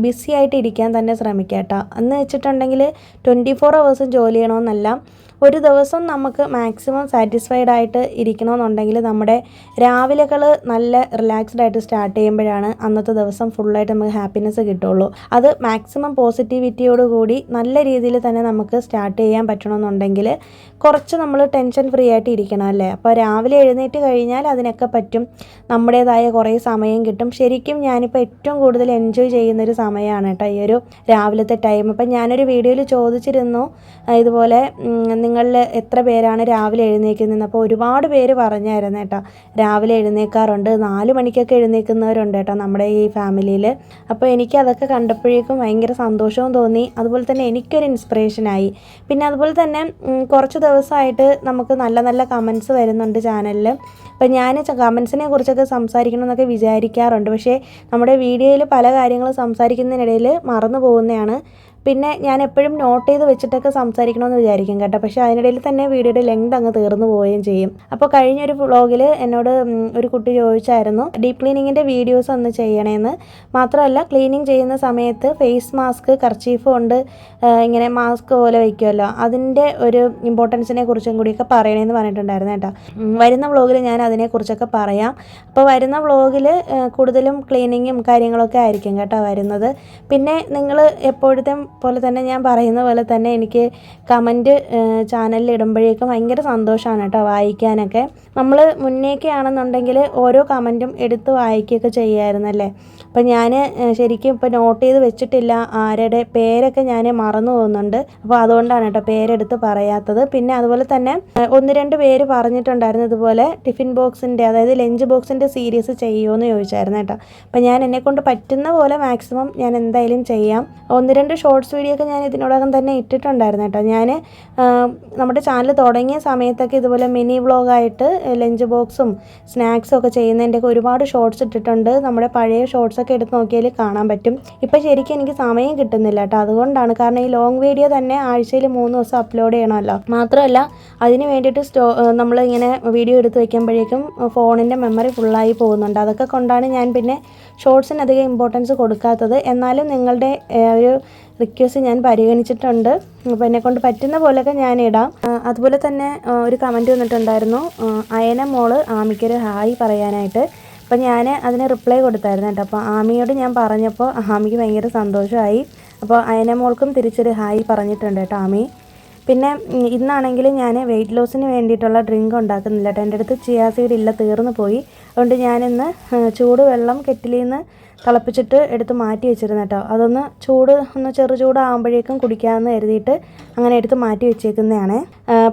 ബിസി ആയിട്ട് ഇരിക്കാൻ തന്നെ ശ്രമിക്കുക കേട്ടോ. എന്ന് വെച്ചിട്ടുണ്ടെങ്കിൽ 24 hours ജോലി ചെയ്യണമെന്നല്ല, ഒരു ദിവസം നമുക്ക് മാക്സിമം സാറ്റിസ്ഫൈഡ് ആയിട്ട് ഇരിക്കണമെന്നുണ്ടെങ്കിൽ നമ്മുടെ രാവിലെകൾ നല്ല റിലാക്സ്ഡ് ആയിട്ട് സ്റ്റാർട്ട് ചെയ്യുമ്പോഴാണ് അന്നത്തെ ദിവസം ഫുള്ളായിട്ട് നമുക്ക് ഹാപ്പിനെസ് കിട്ടുള്ളൂ. അത് മാക്സിമം പോസിറ്റിവിറ്റിയോടുകൂടി നല്ല രീതിയിൽ തന്നെ നമുക്ക് സ്റ്റാർട്ട് ചെയ്യാൻ പറ്റണമെന്നുണ്ടെങ്കിൽ കുറച്ച് നമ്മൾ ടെൻഷൻ ഫ്രീ ആയിട്ട് ഇരിക്കണം അല്ലേ. അപ്പോൾ രാവിലെ എഴുന്നേറ്റ് കഴിഞ്ഞാൽ അതിനൊക്കെ പറ്റും, നമ്മുടേതായ കുറേ സമയം കിട്ടും. ശരിക്കും ഞാനിപ്പോൾ ഏറ്റവും കൂടുതൽ എൻജോയ് ചെയ്യുന്നൊരു സമയമാണ് കേട്ടോ ഈ ഒരു രാവിലത്തെ ടൈം. അപ്പം ഞാനൊരു വീഡിയോയിൽ ചോദിച്ചിരുന്നു ഇതുപോലെ നിങ്ങളിൽ എത്ര പേരാണ് രാവിലെ എഴുന്നേക്കുന്നത്. അപ്പോൾ ഒരുപാട് പേര് പറഞ്ഞായിരുന്നു കേട്ടോ രാവിലെ എഴുന്നേൽക്കാറുണ്ട്, 4 മണിക്കൊക്കെ എഴുന്നേൽക്കുന്നവരുണ്ട് കേട്ടോ നമ്മുടെ ഈ ഫാമിലിയിൽ. അപ്പോൾ എനിക്ക് അതൊക്കെ കണ്ടപ്പോഴേക്കും ഭയങ്കര സന്തോഷവും തോന്നി, അതുപോലെ തന്നെ എനിക്കൊരു ഇൻസ്പിറേഷനായി. പിന്നെ അതുപോലെ തന്നെ കുറച്ച് ദിവസമായിട്ട് നമുക്ക് നല്ല നല്ല കമൻസ് വരുന്നുണ്ട് ചാനലിൽ. അപ്പോൾ ഞാൻ കമൻസിനെ കുറിച്ചൊക്കെ സംസാരിക്കണമെന്നൊക്കെ വിചാരിക്കാറുണ്ട്, പക്ഷേ നമ്മുടെ വീഡിയോയിൽ പല കാര്യങ്ങളും സംസാരിക്കുന്നതിനിടയിൽ മറന്നു പോകുന്നതാണ്. പിന്നെ ഞാൻ എപ്പോഴും നോട്ട് ചെയ്ത് വെച്ചിട്ടൊക്കെ സംസാരിക്കണമെന്ന് വിചാരിക്കും കേട്ടോ, പക്ഷേ അതിനിടയിൽ തന്നെ വീഡിയോയുടെ ലെങ്ത് അങ്ങ് തീർന്നു പോവുകയും ചെയ്യും. അപ്പോൾ കഴിഞ്ഞൊരു വ്ളോഗിൽ എന്നോട് ഒരു കുട്ടി ചോദിച്ചായിരുന്നു ഡീപ്പ് ക്ലീനിങ്ങിൻ്റെ വീഡിയോസ് ഒന്ന് ചെയ്യണമെന്ന്. മാത്രമല്ല ക്ലീനിങ് ചെയ്യുന്ന സമയത്ത് ഫേസ് മാസ്ക് കർച്ചീഫ് കൊണ്ട് ഇങ്ങനെ മാസ്ക് പോലെ വയ്ക്കുമല്ലോ, അതിൻ്റെ ഒരു ഇമ്പോർട്ടൻസിനെ കുറിച്ചും കൂടിയൊക്കെ പറയണമെന്ന് പറഞ്ഞിട്ടുണ്ടായിരുന്നു കേട്ടോ. വരുന്ന വ്ളോഗിൽ ഞാൻ അതിനെക്കുറിച്ചൊക്കെ പറയാം. അപ്പോൾ വരുന്ന വ്ളോഗിൽ കൂടുതലും ക്ലീനിങ്ങും കാര്യങ്ങളൊക്കെ ആയിരിക്കും കേട്ടോ വരുന്നത്. പിന്നെ നിങ്ങൾ എപ്പോഴത്തെ പോലെ തന്നെ ഞാൻ പറയുന്ന പോലെ തന്നെ എനിക്ക് കമൻറ്റ് ചാനലിൽ ഇടുമ്പോഴേക്കും ഭയങ്കര സന്തോഷമാണ് കേട്ടോ വായിക്കാനൊക്കെ. നമ്മൾ മുന്നേക്കെ ആണെന്നുണ്ടെങ്കിൽ ഓരോ കമൻറ്റും എടുത്ത് വായിക്കുകയൊക്കെ ചെയ്യുമായിരുന്നല്ലേ. അപ്പം ഞാൻ ശരിക്കും ഇപ്പോൾ നോട്ട് ചെയ്ത് വെച്ചിട്ടില്ല, ആരുടെ പേരൊക്കെ ഞാൻ മറന്നു പോകുന്നുണ്ട്. അപ്പോൾ അതുകൊണ്ടാണ് കേട്ടോ പേരെടുത്ത് പറയാത്തത്. പിന്നെ അതുപോലെ തന്നെ 1-2 പേര് പറഞ്ഞിട്ടുണ്ടായിരുന്നു ഇതുപോലെ ടിഫിൻ ബോക്സിൻ്റെ, അതായത് ലഞ്ച് ബോക്സിൻ്റെ സീരീസ് ചെയ്യുമോ എന്ന് ചോദിച്ചായിരുന്നു കേട്ടോ. അപ്പം ഞാൻ എന്നെക്കൊണ്ട് പറ്റുന്ന പോലെ മാക്സിമം ഞാൻ എന്തായാലും ചെയ്യാം. 1-2 ഷോർട്സ് ഷോർട്സ് വീഡിയോ ഒക്കെ ഞാൻ ഇതിനോടകം തന്നെ ഇട്ടിട്ടുണ്ടായിരുന്നു കേട്ടോ. ഞാൻ നമ്മുടെ ചാനൽ തുടങ്ങിയ സമയത്തൊക്കെ ഇതുപോലെ മിനി വ്ളോഗായിട്ട് ലഞ്ച് ബോക്സും സ്നാക്സും ഒക്കെ ചെയ്യുന്നതിൻ്റെയൊക്കെ ഒരുപാട് ഷോർട്സ് ഇട്ടിട്ടുണ്ട്. നമ്മുടെ പഴയ ഷോർട്സൊക്കെ എടുത്ത് നോക്കിയാൽ കാണാൻ പറ്റും. ഇപ്പോൾ ശരിക്കും എനിക്ക് സമയം കിട്ടുന്നില്ല കേട്ടോ. അതുകൊണ്ടാണ്, കാരണം ഈ ലോങ് വീഡിയോ തന്നെ ആഴ്ചയിൽ 3 ദിവസം അപ്ലോഡ് ചെയ്യണമല്ലോ. മാത്രമല്ല അതിന് വേണ്ടിയിട്ട് നമ്മളിങ്ങനെ വീഡിയോ എടുത്ത് വയ്ക്കുമ്പോഴേക്കും ഫോണിൻ്റെ മെമ്മറി ഫുള്ളായി പോകുന്നുണ്ട്. അതൊക്കെ കൊണ്ടാണ് ഞാൻ പിന്നെ ഷോർട്സിന് അധികം ഇമ്പോർട്ടൻസ് കൊടുക്കാത്തത്. എന്നാലും നിങ്ങളുടെ ഒരു റിക്വസ്റ്റ് ഞാൻ പരിഗണിച്ചിട്ടുണ്ട്. അപ്പോൾ എന്നെക്കൊണ്ട് പറ്റുന്ന പോലെയൊക്കെ ഞാൻ ഇടാം. അതുപോലെ തന്നെ ഒരു കമൻറ്റ് വന്നിട്ടുണ്ടായിരുന്നു, അയന മോള് ആമിക്കൊരു ഹായ് പറയാനായിട്ട്. അപ്പോൾ ഞാൻ അതിന് റിപ്ലൈ കൊടുത്തായിരുന്നു കേട്ടോ. അപ്പോൾ ആമിയോട് ഞാൻ പറഞ്ഞപ്പോൾ ആമിക്ക് ഭയങ്കര സന്തോഷമായി. അപ്പോൾ അയന മോൾക്കും തിരിച്ചൊരു ഹായ് പറഞ്ഞിട്ടുണ്ട് കേട്ടോ ആമി. പിന്നെ ഇന്നാണെങ്കിൽ ഞാൻ വെയിറ്റ് ലോസിന് വേണ്ടിയിട്ടുള്ള ഡ്രിങ്ക് ഉണ്ടാക്കുന്നില്ല കേട്ടോ. എൻ്റെ അടുത്ത് ചിയാ സീഡ് ഇല്ല, തീർന്നു പോയി. അതുകൊണ്ട് ഞാനിന്ന് ചൂടുവെള്ളം കെറ്റിലിൽ നിന്ന് തിളപ്പിച്ചിട്ട് എടുത്ത് മാറ്റി വെച്ചിരുന്നു കേട്ടോ. അതൊന്ന് ചെറു ചൂടാകുമ്പോഴേക്കും കുടിക്കാമെന്ന് കരുതിയിട്ട് അങ്ങനെ എടുത്ത് മാറ്റി വെച്ചേക്കുന്നതാണ്.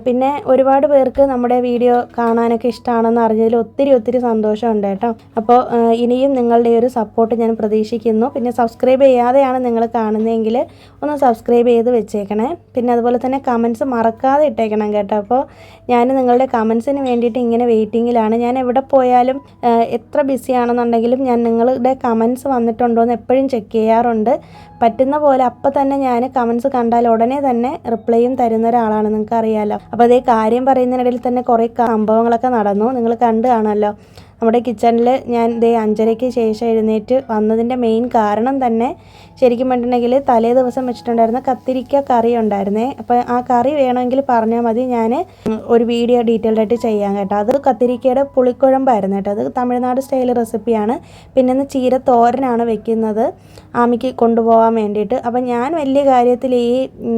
പിന്നെ ഒരുപാട് പേർക്ക് നമ്മുടെ വീഡിയോ കാണാനൊക്കെ ഇഷ്ടമാണെന്ന് അറിഞ്ഞതിൽ ഒത്തിരി സന്തോഷമുണ്ട് കേട്ടോ. അപ്പോൾ ഇനിയും നിങ്ങളുടെ ഒരു സപ്പോർട്ട് ഞാൻ പ്രതീക്ഷിക്കുന്നു. പിന്നെ സബ്സ്ക്രൈബ് ചെയ്യാതെയാണ് നിങ്ങൾ കാണുന്നതെങ്കിൽ ഒന്ന് സബ്സ്ക്രൈബ് ചെയ്ത് വെച്ചേക്കണേ. പിന്നെ അതുപോലെ തന്നെ കമൻസ് മറക്കാതെ ഇട്ടേക്കണം കേട്ടോ. അപ്പോൾ ഞാൻ നിങ്ങളുടെ കമൻസിന് വേണ്ടിയിട്ട് ഇങ്ങനെ വെയിറ്റിങ്ങിലാണ്. ഞാൻ എവിടെ പോയാലും എത്ര ബിസിയാണെന്നുണ്ടെങ്കിലും ഞാൻ നിങ്ങളുടെ കമൻസ് വന്നിട്ടുണ്ടോ എന്ന് എപ്പോഴും ചെക്ക് ചെയ്യാറുണ്ട്. പറ്റുന്ന പോലെ അപ്പം തന്നെ ഞാൻ കമൻസ് കണ്ടാൽ ഉടനെ തന്നെ റിപ്ലൈയും തരുന്ന ഒരാളാണ്, നിങ്ങൾക്ക് അറിയാമല്ലോ. അപ്പോൾ അതേ കാര്യം പറയുന്നതിനിടയിൽ തന്നെ കുറേ സംഭവങ്ങളൊക്കെ നടന്നു, നിങ്ങൾ കണ്ടു കാണുമല്ലോ. നമ്മുടെ കിച്ചണിൽ ഞാൻ 5:30 ശേഷം എഴുന്നേറ്റ് വന്നതിൻ്റെ മെയിൻ കാരണം തന്നെ ശരിക്കും പറഞ്ഞിട്ടുണ്ടെങ്കിൽ തലേ ദിവസം വെച്ചിട്ടുണ്ടായിരുന്ന കത്തിരിക്ക കറി ഉണ്ടായിരുന്നേ. അപ്പോൾ ആ കറി വേണമെങ്കിൽ പറഞ്ഞാൽ മതി, ഞാൻ ഒരു വീഡിയോ ഡീറ്റെയിൽഡായിട്ട് ചെയ്യാം കേട്ടോ. അത് കത്തിരിക്കയുടെ പുളിക്കുഴമ്പായിരുന്നു കേട്ടോ. അത് തമിഴ്നാട് സ്റ്റൈൽ റെസിപ്പിയാണ്. പിന്നെ ഇന്ന് ചീര തോരനാണ് വെക്കുന്നത് ആമിക്ക് കൊണ്ടുപോകാൻ വേണ്ടിയിട്ട്. അപ്പം ഞാൻ വലിയ കാര്യത്തിൽ ഈ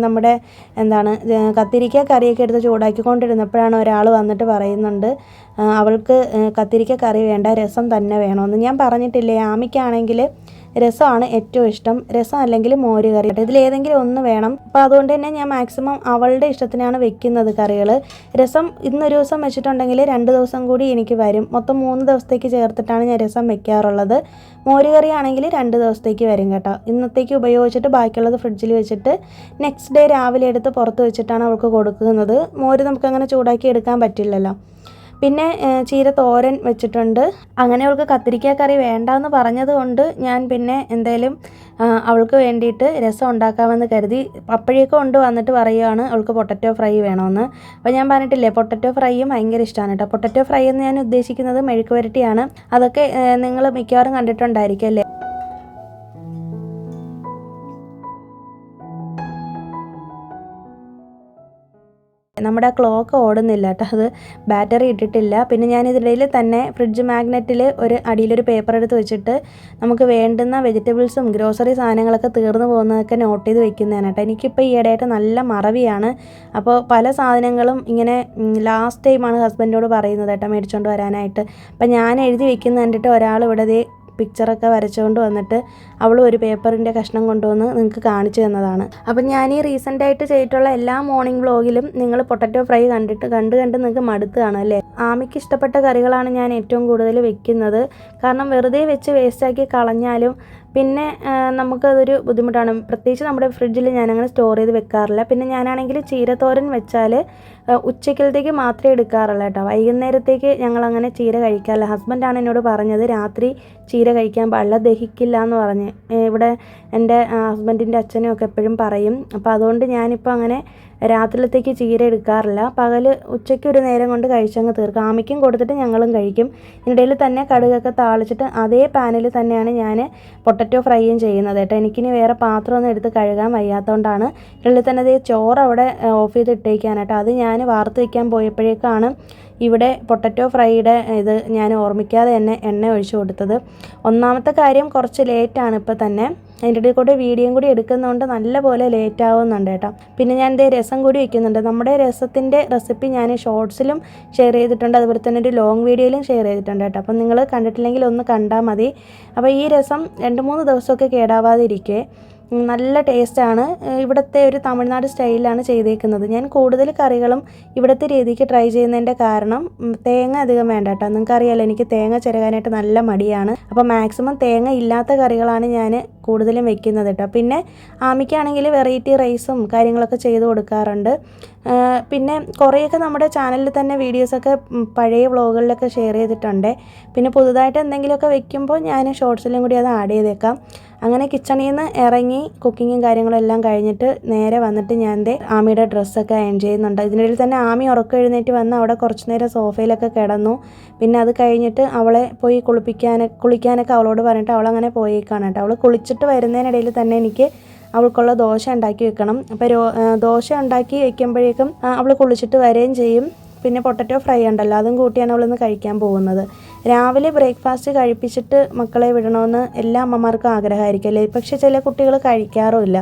നമ്മുടെ കത്തിരിക്ക കറിയൊക്കെ എടുത്ത് ചൂടാക്കിക്കൊണ്ടിരുന്നപ്പോഴാണ് ഒരാൾ വന്നിട്ട് പറയുന്നുണ്ട് അവൾക്ക് കത്തിരിക്ക കറി വേണ്ട, രസം തന്നെ വേണമെന്ന്. ഞാൻ പറഞ്ഞിട്ടില്ലേ, ആമിക്കാണെങ്കിൽ രസമാണ് ഏറ്റവും ഇഷ്ടം. രസം അല്ലെങ്കിൽ മോര് കറി, ഇതിലേതെങ്കിലും ഒന്ന് വേണം. അപ്പോൾ അതുകൊണ്ട് തന്നെ ഞാൻ മാക്സിമം അവളുടെ ഇഷ്ടത്തിനാണ് വെക്കുന്നത് കറികൾ. രസം ഇന്നൊരു ദിവസം വെച്ചിട്ടുണ്ടെങ്കിൽ 2 ദിവസം കൂടി എനിക്ക് വരും. മൊത്തം 3 ദിവസത്തേക്ക് ചേർത്തിട്ടാണ് ഞാൻ രസം വെക്കാറുള്ളത്. മോര് കറി ആണെങ്കിൽ 2 ദിവസത്തേക്ക് വരും കേട്ടോ. ഇന്നത്തേക്ക് ഉപയോഗിച്ചിട്ട് ബാക്കിയുള്ളത് ഫ്രിഡ്ജിൽ വെച്ചിട്ട് നെക്സ്റ്റ് ഡേ രാവിലെ എടുത്ത് പുറത്ത് വെച്ചിട്ടാണ് അവൾക്ക് കൊടുക്കുന്നത്. മോര് നമുക്കങ്ങനെ ചൂടാക്കി എടുക്കാൻ പറ്റില്ലല്ലോ. പിന്നെ ചീര തോരൻ വെച്ചിട്ടുണ്ട്. അങ്ങനെ അവൾക്ക് കത്തിരിക്ക കറി വേണ്ടാന്ന് പറഞ്ഞത് കൊണ്ട് ഞാൻ പിന്നെ എന്തായാലും അവൾക്ക് വേണ്ടിയിട്ട് രസം ഉണ്ടാക്കാമെന്ന് കരുതി. അപ്പോഴേക്കും കൊണ്ട് വന്നിട്ട് പറയുകയാണ് അവൾക്ക് പൊട്ടറ്റോ ഫ്രൈ വേണമെന്ന്. അപ്പോൾ ഞാൻ പറഞ്ഞിട്ടില്ലേ, പൊട്ടറ്റോ ഫ്രൈയും ഭയങ്കര ഇഷ്ടമാണ് കേട്ടോ. പൊട്ടറ്റോ ഫ്രൈ എന്ന് ഞാൻ ഉദ്ദേശിക്കുന്നത് മെഴുക്ക് പുരട്ടിയാണ്. അതൊക്കെ നിങ്ങൾ മിക്കവാറും കണ്ടിട്ടുണ്ടായിരിക്കും അല്ലേ. നമ്മുടെ ക്ലോക്ക് ഓടുന്നില്ല കേട്ടോ, അത് ബാറ്ററി ഇട്ടിട്ടില്ല. പിന്നെ ഞാനിതിടയിൽ തന്നെ ഫ്രിഡ്ജ് മാഗ്നറ്റിൽ അടിയിലൊരു പേപ്പർ എടുത്ത് വെച്ചിട്ട് നമുക്ക് വേണ്ടുന്ന വെജിറ്റബിൾസും ഗ്രോസറി സാധനങ്ങളൊക്കെ തീർന്നു പോകുന്നതൊക്കെ നോട്ട് ചെയ്ത് വെക്കുന്നതാണ് കേട്ടോ. എനിക്കിപ്പോൾ ഈയിടെയായിട്ട് നല്ല മറവിയാണ്. അപ്പോൾ പല സാധനങ്ങളും ഇങ്ങനെ ലാസ്റ്റ് ടൈമാണ് ഹസ്ബൻഡോട് പറയുന്നത് കേട്ടോ മേടിച്ചുകൊണ്ട് വരാനായിട്ട്. അപ്പം ഞാൻ എഴുതി വെക്കുന്നത് കണ്ടിട്ട് ഒരാൾ ഇവിടെ പിക്ചറൊക്കെ വരച്ചുകൊണ്ട് വന്നിട്ട് അവളും ഒരു പേപ്പറിൻ്റെ കഷ്ണം കൊണ്ടുവന്ന് നിങ്ങൾക്ക് കാണിച്ചു തന്നതാണ്. അപ്പം ഞാൻ ഈ റീസെൻ്റായിട്ട് ചെയ്തിട്ടുള്ള എല്ലാ മോർണിംഗ് വ്ളോഗിലും നിങ്ങൾ പൊട്ടറ്റോ ഫ്രൈ കണ്ട് നിങ്ങൾക്ക് മടുത്തുകയാണ് അല്ലേ. ആമിക്ക് ഇഷ്ടപ്പെട്ട കറികളാണ് ഞാൻ ഏറ്റവും കൂടുതൽ വെക്കുന്നത്. കാരണം വെറുതെ വെച്ച് വേസ്റ്റാക്കി കളഞ്ഞാലും പിന്നെ നമുക്കതൊരു ബുദ്ധിമുട്ടാണ്. പ്രത്യേകിച്ച് നമ്മുടെ ഫ്രിഡ്ജിൽ ഞാനങ്ങനെ സ്റ്റോർ ചെയ്ത് വെക്കാറില്ല. പിന്നെ ഞാനാണെങ്കിൽ ചീരത്തോരൻ വെച്ചാൽ ഉച്ചക്കലത്തേക്ക് മാത്രമേ എടുക്കാറുള്ളൂ കേട്ടോ. വൈകുന്നേരത്തേക്ക് ഞങ്ങളങ്ങനെ ചീര കഴിക്കാറില്ല. ഹസ്ബൻഡാണ് എന്നോട് പറഞ്ഞത് രാത്രി ചീര കഴിക്കാൻ പാടില്ല, ദഹിക്കില്ല എന്ന് പറഞ്ഞ്. ഇവിടെ എൻ്റെ ഹസ്ബൻഡിൻ്റെ അച്ഛനും ഒക്കെ എപ്പോഴും പറയും. അപ്പോൾ അതുകൊണ്ട് ഞാനിപ്പോൾ അങ്ങനെ രാത്രിയിലത്തേക്ക് ചീര എടുക്കാറില്ല. ഉച്ചയ്ക്ക് ഒരു നേരം കൊണ്ട് കഴിച്ചങ്ങ് തീർക്കും. ആമിക്കും കൊടുത്തിട്ട് ഞങ്ങളും കഴിക്കും. ഇതിനിടയിൽ തന്നെ കടുകൊക്കെ താളിച്ചിട്ട് അതേ പാനിൽ തന്നെയാണ് ഞാൻ പൊട്ടറ്റോ ഫ്രൈയും ചെയ്യുന്നത് കേട്ടോ. എനിക്കിനി വേറെ പാത്രമൊന്നും എടുത്ത് കഴുകാൻ വയ്യാത്തതുകൊണ്ടാണ്. ഇതിൽ തന്നെ ചോറ് അവിടെ ഓഫ് ചെയ്ത് ഇട്ടേക്കാനാട്ടോ. അത് ഞാൻ വാർത്ത് വയ്ക്കാൻ പോയപ്പോഴേക്കാണ് ഇവിടെ പൊട്ടറ്റോ ഫ്രൈയുടെ ഇത് ഞാൻ ഓർമ്മിക്കാതെ തന്നെ എണ്ണ ഒഴിച്ചു കൊടുത്തത്. ഒന്നാമത്തെ കാര്യം കുറച്ച് ലേറ്റാണ് ഇപ്പോൾ തന്നെ. അതിൻ്റെ ഇടയിൽ കൂടെ വീഡിയോയും കൂടി എടുക്കുന്നതുകൊണ്ട് നല്ലപോലെ ലേറ്റ് ആവുന്നുണ്ട് കേട്ടോ. പിന്നെ ഞാൻ രസം കൂടി വയ്ക്കുന്നുണ്ട്. നമ്മുടെ രസത്തിൻ്റെ റെസിപ്പി ഞാൻ ഷോർട്സിലും ഷെയർ ചെയ്തിട്ടുണ്ട്, അതുപോലെ തന്നെ ഒരു ലോങ് വീഡിയോയിലും ഷെയർ ചെയ്തിട്ടുണ്ട് കേട്ടോ. അപ്പം നിങ്ങൾ കണ്ടിട്ടില്ലെങ്കിൽ ഒന്ന് കണ്ടാൽ മതി. അപ്പോൾ ഈ രസം 2-3 ദിവസമൊക്കെ കേടാവാതെ ഇരിക്കേ. നല്ല ടേസ്റ്റാണ്. ഇവിടുത്തെ ഒരു തമിഴ്നാട് സ്റ്റൈലിലാണ് ചെയ്തേക്കുന്നത്. ഞാൻ കൂടുതൽ കറികളും ഇവിടുത്തെ രീതിക്ക് ട്രൈ ചെയ്യുന്നതിൻ്റെ കാരണം തേങ്ങ അധികം വേണ്ട കേട്ടോ. നിങ്ങൾക്കറിയാമല്ലോ, എനിക്ക് തേങ്ങ ചിരകാനായിട്ട് നല്ല മടിയാണ്. അപ്പോൾ മാക്സിമം തേങ്ങ ഇല്ലാത്ത കറികളാണ് ഞാൻ കൂടുതലും വെക്കുന്നത് കേട്ടോ. പിന്നെ ആമിക്കാണെങ്കിൽ വെറൈറ്റി റൈസും കാര്യങ്ങളൊക്കെ ചെയ്ത് കൊടുക്കാറുണ്ട്. പിന്നെ കുറേയൊക്കെ നമ്മുടെ ചാനലിൽ തന്നെ വീഡിയോസൊക്കെ പഴയ വ്ളോഗുകളിലൊക്കെ ഷെയർ ചെയ്തിട്ടുണ്ട്. പിന്നെ പുതുതായിട്ട് എന്തെങ്കിലുമൊക്കെ വെക്കുമ്പോൾ ഞാൻ ഷോർട്സിലും കൂടി അത് ആഡ് ചെയ്തേക്കാം. അങ്ങനെ കിച്ചണിൽ നിന്ന് ഇറങ്ങി കുക്കിങ്ങും കാര്യങ്ങളും എല്ലാം കഴിഞ്ഞിട്ട് നേരെ വന്നിട്ട് ഞാൻ ആമിയുടെ ഡ്രസ്സൊക്കെ അയൺ ചെയ്യുന്നുണ്ട്. ഇതിനിടയിൽ തന്നെ ആമി ഉറക്കം എഴുന്നേറ്റ് വന്ന് അവിടെ കുറച്ച് നേരം സോഫയിലൊക്കെ കിടന്നു. പിന്നെ അത് കഴിഞ്ഞിട്ട് അവളെ പോയി കുളിക്കാനൊക്കെ അവളോട് പറഞ്ഞിട്ട് അവളങ്ങനെ പോയേക്കാണ് കേട്ടോ. അവൾ കുളിച്ചിട്ട് വരുന്നതിനിടയിൽ തന്നെ എനിക്ക് അവൾക്കുള്ള ദോശ ഉണ്ടാക്കി വെക്കണം. അപ്പോൾ ദോശ ഉണ്ടാക്കി വെക്കുമ്പോഴേക്കും അവൾ കുളിച്ചിട്ട് വരികയും ചെയ്യും. പിന്നെ പൊട്ടറ്റോ ഫ്രൈ ഉണ്ടല്ലോ, അതും കൂട്ടിയാണ് അവളിന്ന് കഴിക്കാൻ പോകുന്നത്. രാവിലെ ബ്രേക്ക്ഫാസ്റ്റ് കഴിപ്പിച്ചിട്ട് മക്കളെ വിടണമെന്ന് എല്ലാ അമ്മമാർക്കും ആഗ്രഹമായിരിക്കും അല്ലേ. പക്ഷേ ചില കുട്ടികൾ കഴിക്കാറുമില്ല.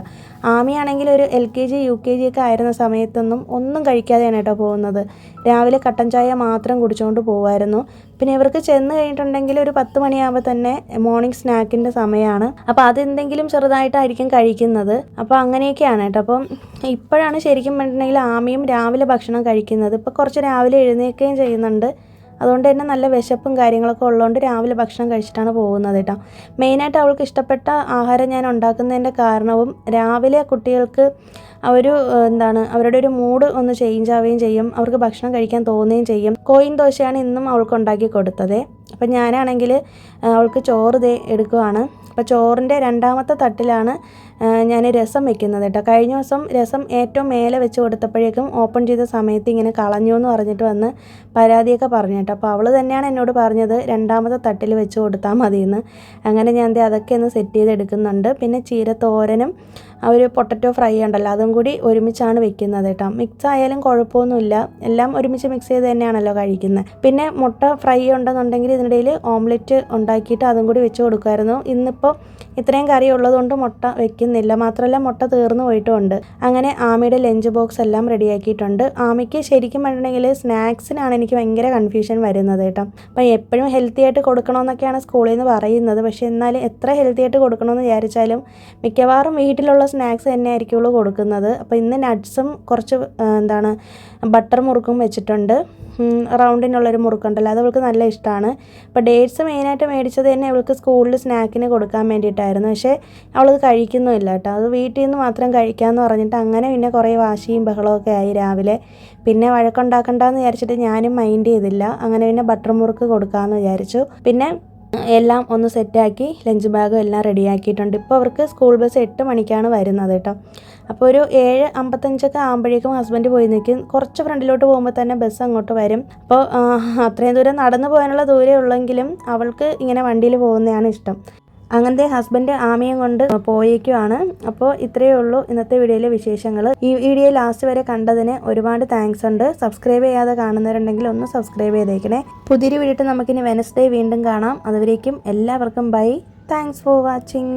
ആമിയാണെങ്കിൽ ഒരു LKG UKG ഒക്കെ ആയിരുന്ന സമയത്തൊന്നും ഒന്നും കഴിക്കാതെയാണ് കേട്ടോ പോകുന്നത്. രാവിലെ കട്ടൻ ചായ മാത്രം കുടിച്ചുകൊണ്ട് പോകുമായിരുന്നു. പിന്നെ ഇവർക്ക് ചെന്ന് കഴിഞ്ഞിട്ടുണ്ടെങ്കിൽ ഒരു 10 മണിയാകുമ്പോൾ തന്നെ മോർണിംഗ് സ്നാക്കിൻ്റെ സമയമാണ്. അപ്പോൾ അതെന്തെങ്കിലും ചെറുതായിട്ടായിരിക്കും കഴിക്കുന്നത്. അപ്പോൾ അങ്ങനെയൊക്കെയാണ് കേട്ടോ. അപ്പം ഇപ്പോഴാണ് ശരിക്കും പറഞ്ഞിട്ടുണ്ടെങ്കിൽ ആമിയും രാവിലെ ഭക്ഷണം കഴിക്കുന്നത്. ഇപ്പോൾ കുറച്ച് രാവിലെ എഴുന്നേൽക്കുകയും ചെയ്യുന്നുണ്ട്. അതുകൊണ്ട് തന്നെ നല്ല വിശപ്പും കാര്യങ്ങളൊക്കെ ഉള്ളതുകൊണ്ട് രാവിലെ ഭക്ഷണം കഴിച്ചിട്ടാണ് പോകുന്നത് കേട്ടോ. മെയിനായിട്ട് അവൾക്ക് ഇഷ്ടപ്പെട്ട ആഹാരം ഞാൻ ഉണ്ടാക്കുന്നതിൻ്റെ കാരണവും രാവിലെ കുട്ടികൾക്ക് അവരുടെ ഒരു മൂഡ് ഒന്ന് ചേഞ്ച് ആവുകയും ചെയ്യും. അവർക്ക് ഭക്ഷണം കഴിക്കാൻ തോന്നുകയും ചെയ്യും. കോയിൻ ദോശയാണ് ഇന്നും അവൾക്ക് ഉണ്ടാക്കി കൊടുത്തത്. അപ്പം ഞാനാണെങ്കിൽ അവൾക്ക് ചോറ് എടുക്കുകയാണ്. അപ്പോൾ ചോറിൻ്റെ രണ്ടാമത്തെ തട്ടിലാണ് ഞാൻ രസം വെക്കുന്നത് കേട്ടോ. കഴിഞ്ഞ ദിവസം രസം ഏറ്റവും മേലെ വെച്ച് കൊടുത്തപ്പോഴേക്കും ഓപ്പൺ ചെയ്ത സമയത്ത് ഇങ്ങനെ കളഞ്ഞു എന്ന് പറഞ്ഞിട്ട് വന്ന് പരാതിയൊക്കെ പറഞ്ഞു കേട്ടോ. അപ്പോൾ അവൾ തന്നെയാണ് എന്നോട് പറഞ്ഞത് രണ്ടാമത്തെ തട്ടിൽ വെച്ച് കൊടുത്താൽ മതിയെന്ന്. അങ്ങനെ ഞാൻ അതൊക്കെ ഒന്ന് സെറ്റ് ചെയ്തെടുക്കുന്നുണ്ട്. പിന്നെ ചീരത്തോരനും ഒരു പൊട്ടറ്റോ ഫ്രൈ ഉണ്ടല്ലോ, അതും കൂടി ഒരുമിച്ചാണ് വെക്കുന്നത് കേട്ടോ. മിക്സ് ആയാലും കുഴപ്പമൊന്നുമില്ല, എല്ലാം ഒരുമിച്ച് മിക്സ് ചെയ്ത് തന്നെയാണല്ലോ കഴിക്കുന്നത്. പിന്നെ മുട്ട ഫ്രൈ ഉണ്ടെന്നുണ്ടെങ്കിൽ ഇതിനിടയിൽ ഓംലെറ്റ് ഉണ്ടാക്കിയിട്ട് അതും കൂടി വെച്ച് കൊടുക്കുമായിരുന്നു. ഇന്നിപ്പോൾ ഇത്രയും കറി ഉള്ളതുകൊണ്ട് മുട്ട വെക്കുന്നില്ല. മാത്രമല്ല മുട്ട തീർന്നു പോയിട്ടുമുണ്ട്. അങ്ങനെ ആമിയുടെ ലഞ്ച് ബോക്സ് എല്ലാം റെഡിയാക്കിയിട്ടുണ്ട്. ആമിക്ക് ശരിക്കും പറഞ്ഞിട്ടുണ്ടെങ്കിൽ സ്നാക്സിനാണ് എനിക്ക് ഭയങ്കര കൺഫ്യൂഷൻ വരുന്നത് കേട്ടോ. അപ്പം എപ്പോഴും ഹെൽത്തി ആയിട്ട് കൊടുക്കണമെന്നൊക്കെയാണ് സ്കൂളിൽ നിന്ന് പറയുന്നത്. പക്ഷേ എന്നാലും എത്ര ഹെൽത്തി ആയിട്ട് കൊടുക്കണമെന്ന് വിചാരിച്ചാലും മിക്കവാറും വീട്ടിലുള്ള സ്നാക്സ് തന്നെ ആയിരിക്കുള്ളൂ കൊടുക്കുന്നത്. അപ്പോൾ ഇന്ന് നട്ട്സും കുറച്ച് ബട്ടർ മുറുക്കും വെച്ചിട്ടുണ്ട്. റൗണ്ടിനുള്ളൊരു മുറുക്കുണ്ടല്ലോ, അത് അവൾക്ക് നല്ല ഇഷ്ടമാണ്. അപ്പോൾ ഡേറ്റ്സ് മെയിനായിട്ട് മേടിച്ചത് തന്നെ അവൾക്ക് സ്കൂളിൽ സ്നാക്കിന് കൊടുക്കാൻ വേണ്ടിയിട്ടായിരുന്നു. പക്ഷേ അവളത് കഴിക്കുന്നുമില്ല കേട്ടോ. അത് വീട്ടിൽ നിന്ന് മാത്രം കഴിക്കാമെന്ന് പറഞ്ഞിട്ട് അങ്ങനെ പിന്നെ കുറേ വാശിയും ബഹളമൊക്കെ ആയി രാവിലെ. പിന്നെ വഴക്കുണ്ടാക്കണ്ടെന്ന് വിചാരിച്ചിട്ട് ഞാനും മൈൻഡ് ചെയ്തില്ല. അങ്ങനെ പിന്നെ ബട്ടർ മുറുക്ക് കൊടുക്കാമെന്ന് വിചാരിച്ചു. പിന്നെ എല്ലാം ഒന്ന് സെറ്റാക്കി ലഞ്ച് ബാഗും എല്ലാം റെഡിയാക്കിയിട്ടുണ്ട്. ഇപ്പോൾ അവർക്ക് സ്കൂൾ ബസ് 8 മണിക്കാണ് വരുന്നത് കേട്ടോ. അപ്പോൾ ഒരു 7:55 ആകുമ്പോഴേക്കും ഹസ്ബൻഡ് പോയി നിൽക്കും. കുറച്ച് ഫ്രണ്ടിലോട്ട് പോകുമ്പോൾ തന്നെ ബസ് അങ്ങോട്ട് വരും. അപ്പോൾ അത്രയും ദൂരം നടന്നു പോകാനുള്ള ദൂരമേ ഉള്ളെങ്കിലും അവൾക്ക് ഇങ്ങനെ വണ്ടിയിൽ പോകുന്നതാണ് ഇഷ്ടം. അങ്ങനത്തെ ഹസ്ബൻഡ് ആമിയും കൊണ്ട് പോയേക്കുവാണ്. അപ്പോൾ ഇത്രയേ ഉള്ളൂ ഇന്നത്തെ വീഡിയോയിലെ വിശേഷങ്ങൾ. ഈ വീഡിയോ ലാസ്റ്റ് വരെ കണ്ടതിന് ഒരുപാട് താങ്ക്സ് ഉണ്ട്. സബ്സ്ക്രൈബ് ചെയ്യാതെ കാണുന്നവരുണ്ടെങ്കിൽ ഒന്ന് സബ്സ്ക്രൈബ് ചെയ്തേക്കണേ. പുതിയൊരു വീഡിയോ നമുക്കിനി വെനസ്ഡേ വീണ്ടും കാണാം. അതുവരേക്കും എല്ലാവർക്കും ബൈ. Thanks for watching.